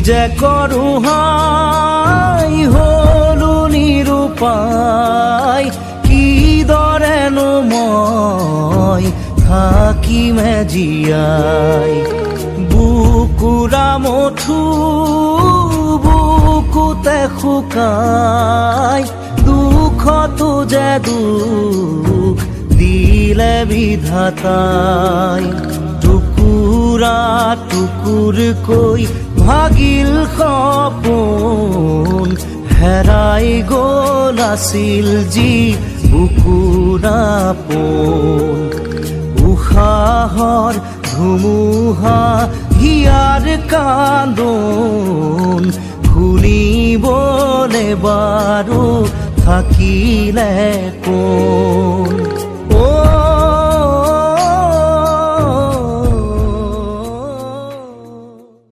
যে কৰো হাই হলো নিৰুপায় কিদৰেনো মই থাকিমে জীয়াই বুকুৰা মঠু বুকুতে শুকাই দুখতো যে দুখ দিলে বিধাতাই টুকুৰা টুকুৰকৈ ভাগিল সপোন হেৰাই গ'ল আছিল যি বুকুৰা পোন উশাহৰ ধুমুহা হিয়াৰ কান্দোন শুনিবলে বাৰু থাকিলে কোন